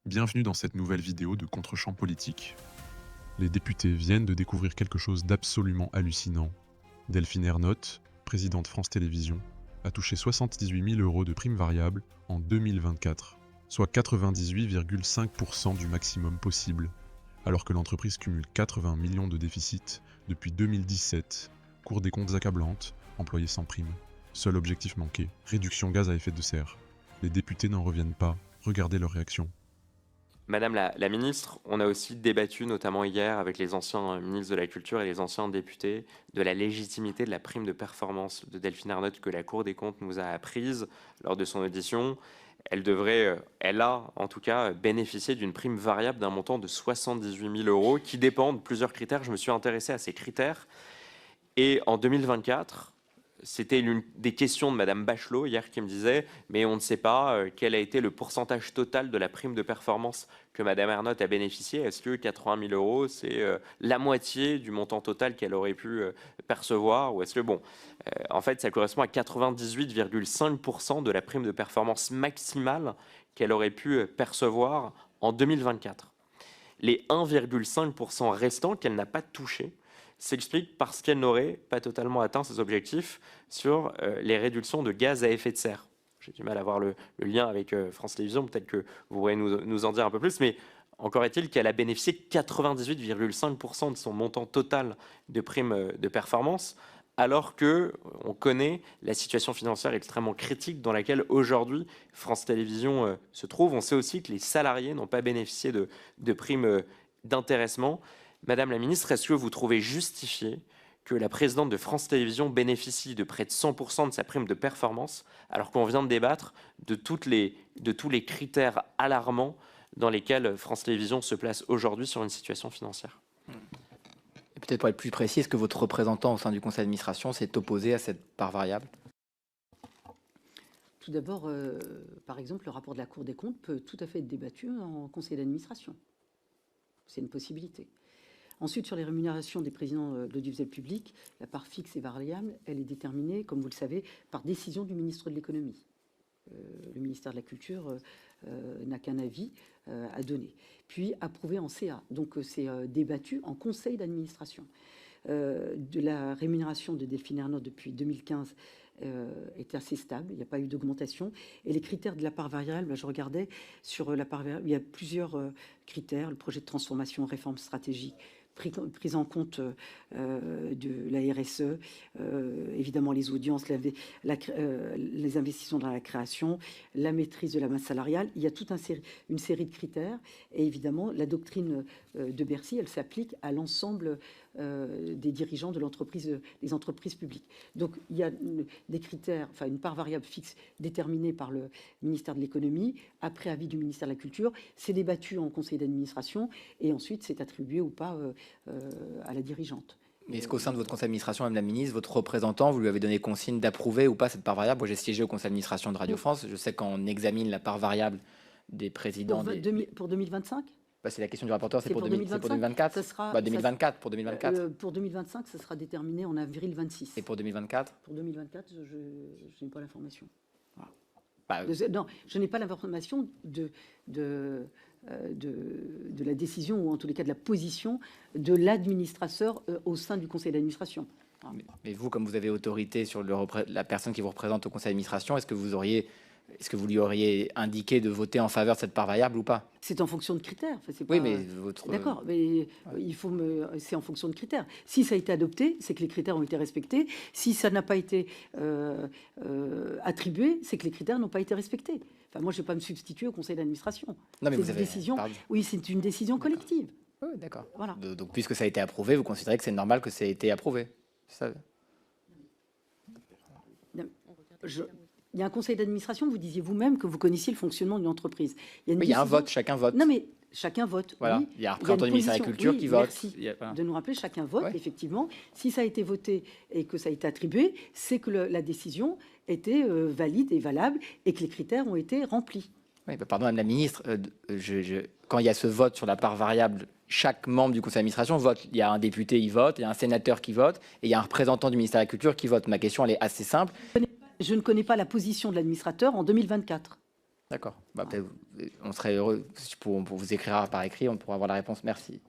Bienvenue dans cette nouvelle vidéo de Contre-champ politique. Les députés viennent de découvrir quelque chose d'absolument hallucinant. Delphine Ernotte, présidente France Télévisions, a touché 78 000 € de prime variable en 2024, soit 98,5% du maximum possible, alors que l'entreprise cumule 80 millions de déficit depuis 2017, Cour des comptes accablante, employés sans prime. Seul objectif manqué, réduction gaz à effet de serre. Les députés n'en reviennent pas, regardez leur réaction. Madame la ministre, on a aussi débattu, notamment hier, avec les anciens ministres de la Culture et les anciens députés, de la légitimité de la prime de performance de Delphine Ernotte que la Cour des comptes nous a apprise lors de son audition. Elle a en tout cas bénéficié d'une prime variable d'un montant de 78 000 € qui dépend de plusieurs critères. Je me suis intéressé à ces critères. Et en 2024, c'était l'une des questions de Madame Bachelot hier qui me disait mais on ne sait pas quel a été le pourcentage total de la prime de performance que Madame Ernotte a bénéficié. Est-ce que 80 000 €, c'est la moitié du montant total qu'elle aurait pu percevoir, ou est-ce que en fait ça correspond à 98,5% de la prime de performance maximale qu'elle aurait pu percevoir en 2024. Les 1,5% restants qu'elle n'a pas touchés s'explique parce qu'elle n'aurait pas totalement atteint ses objectifs sur les réductions de gaz à effet de serre. J'ai du mal à voir le lien avec France Télévisions, peut-être que vous pourrez nous en dire un peu plus, mais encore est-il qu'elle a bénéficié de 98,5% de son montant total de primes de performance, alors qu'on connaît la situation financière extrêmement critique dans laquelle aujourd'hui France Télévisions se trouve. On sait aussi que les salariés n'ont pas bénéficié de primes d'intéressement. Madame la ministre, est-ce que vous trouvez justifié que la présidente de France Télévisions bénéficie de près de 100% de sa prime de performance, alors qu'on vient de débattre de tous les critères alarmants dans lesquels France Télévisions se place aujourd'hui sur une situation financière? Et peut-être pour être plus précis, est-ce que votre représentant au sein du conseil d'administration s'est opposé à cette part variable? Tout d'abord, par exemple, le rapport de la Cour des comptes peut tout à fait être débattu en conseil d'administration. C'est une possibilité. Ensuite, sur les rémunérations des présidents de l'audiovisuel public, la part fixe et variable, elle est déterminée, comme vous le savez, par décision du ministre de l'économie. Le ministère de la Culture n'a qu'un avis à donner. Puis approuvé en CA. Donc c'est débattu en conseil d'administration. De la rémunération de Delphine Ernotte depuis 2015 est assez stable, il n'y a pas eu d'augmentation. Et les critères de la part variable, je regardais sur la part variable, il y a plusieurs critères, le projet de transformation, réforme stratégique, prise en compte de la RSE, évidemment les audiences, les investissements dans la création, la maîtrise de la masse salariale. Il y a toute une série de critères. Et évidemment, la doctrine de Bercy, elle s'applique à l'ensemble des dirigeants de l'entreprise, des entreprises publiques. Donc il y a des critères, enfin une part variable fixe déterminée par le ministère de l'économie, après avis du ministère de la Culture. C'est débattu en conseil d'administration et ensuite c'est attribué ou pas à la dirigeante. Mais est-ce qu'au sein de votre conseil d'administration, Madame la ministre, votre représentant, vous lui avez donné consigne d'approuver ou pas cette part variable? Moi, j'ai siégé au conseil d'administration de Radio France. Je sais qu'on examine la part variable des présidents. Pour 2025 ? C'est la question du rapporteur, c'est pour 2024. Ça sera, 2024, pour 2024. Pour 2025, ça sera déterminé en avril 26. Et pour 2024? Pour 2024, je n'ai pas l'information. Bah, non, je n'ai pas l'information de la décision, ou en tous les cas de la position de l'administrateur au sein du conseil d'administration. Mais vous, comme vous avez autorité sur la personne qui vous représente au conseil d'administration, est-ce que vous lui auriez indiqué de voter en faveur de cette part variable ou pas? C'est en fonction de critères. Enfin, oui, mais votre... D'accord, mais c'est en fonction de critères. Si ça a été adopté, c'est que les critères ont été respectés. Si ça n'a pas été attribué, c'est que les critères n'ont pas été respectés. Enfin, moi, je ne vais pas me substituer au conseil d'administration. Non, mais vous avez... décision. Oui, c'est une décision collective. Oui, d'accord. Voilà. Donc, puisque ça a été approuvé, vous considérez que c'est normal que ça ait été approuvé? Ça... Il y a un conseil d'administration, vous disiez vous-même que vous connaissiez le fonctionnement d'une entreprise. Il y a un vote, chacun vote. Non, mais chacun vote. Voilà. Oui. Il y a un représentant du ministère de la Culture qui vote. Merci de nous rappeler, chacun vote, effectivement. Si ça a été voté et que ça a été attribué, c'est que la décision était valide et valable et que les critères ont été remplis. Oui, pardon, Madame la ministre, quand il y a ce vote sur la part variable, chaque membre du conseil d'administration vote. Il y a un député, il vote, il y a un sénateur qui vote, et il y a un représentant du ministère de la Culture qui vote. Ma question, elle est assez simple. Je ne connais pas la position de l'administrateur en 2024. D'accord. On serait heureux pour vous écrire par écrit, on pourra avoir la réponse. Merci.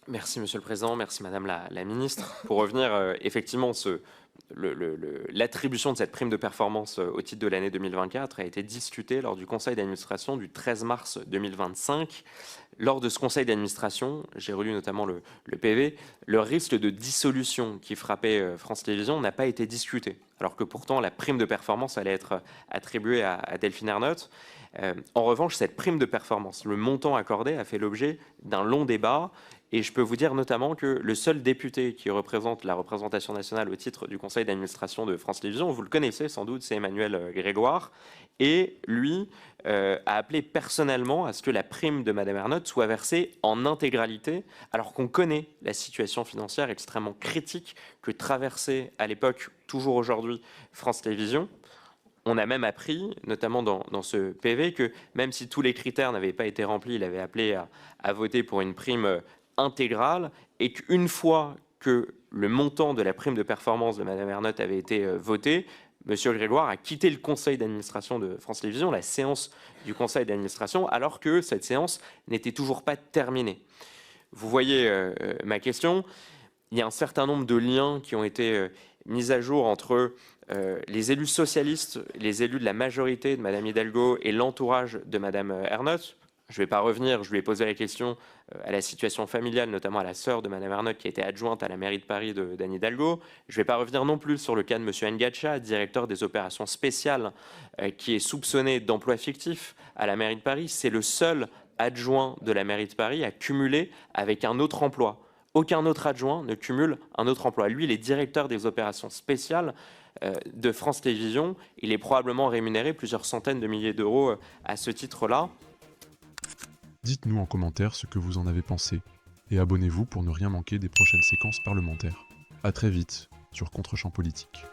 Merci Monsieur le Président, merci Madame la Ministre. Pour revenir, effectivement, l'attribution de cette prime de performance au titre de l'année 2024 a été discutée lors du Conseil d'administration du 13 mars 2025. Lors de ce Conseil d'administration, j'ai relu notamment le PV, le risque de dissolution qui frappait France Télévisions n'a pas été discuté, alors que pourtant la prime de performance allait être attribuée à Delphine Ernotte. En revanche, cette prime de performance, le montant accordé a fait l'objet d'un long débat. Et je peux vous dire notamment que le seul député qui représente la représentation nationale au titre du conseil d'administration de France Télévisions, vous le connaissez sans doute, c'est Emmanuel Grégoire. Et lui a appelé personnellement à ce que la prime de Madame Ernotte soit versée en intégralité, alors qu'on connaît la situation financière extrêmement critique que traversait à l'époque, toujours aujourd'hui, France Télévisions. On a même appris, notamment dans ce PV, que même si tous les critères n'avaient pas été remplis, il avait appelé à voter pour une prime intégrale, et qu'une fois que le montant de la prime de performance de Madame Ernotte avait été voté, Monsieur Grégoire a quitté le conseil d'administration de France Télévisions, la séance du conseil d'administration, alors que cette séance n'était toujours pas terminée. Vous voyez ma question. Il y a un certain nombre de liens qui ont été mis à jour entre les élus socialistes, les élus de la majorité de Madame Hidalgo et l'entourage de Madame Ernotte. Je ne vais pas revenir, je lui ai posé la question à la situation familiale, notamment à la sœur de Madame Ernotte qui a été adjointe à la mairie de Paris d'Anne Hidalgo. Je ne vais pas revenir non plus sur le cas de Monsieur Ngacha, directeur des opérations spéciales, qui est soupçonné d'emploi fictif à la mairie de Paris. C'est le seul adjoint de la mairie de Paris à cumuler avec un autre emploi. Aucun autre adjoint ne cumule un autre emploi. Lui, il est directeur des opérations spéciales de France Télévisions. Il est probablement rémunéré plusieurs centaines de milliers d'euros à ce titre-là. Dites-nous en commentaire ce que vous en avez pensé, et abonnez-vous pour ne rien manquer des prochaines séquences parlementaires. A très vite sur Contre-champ politique.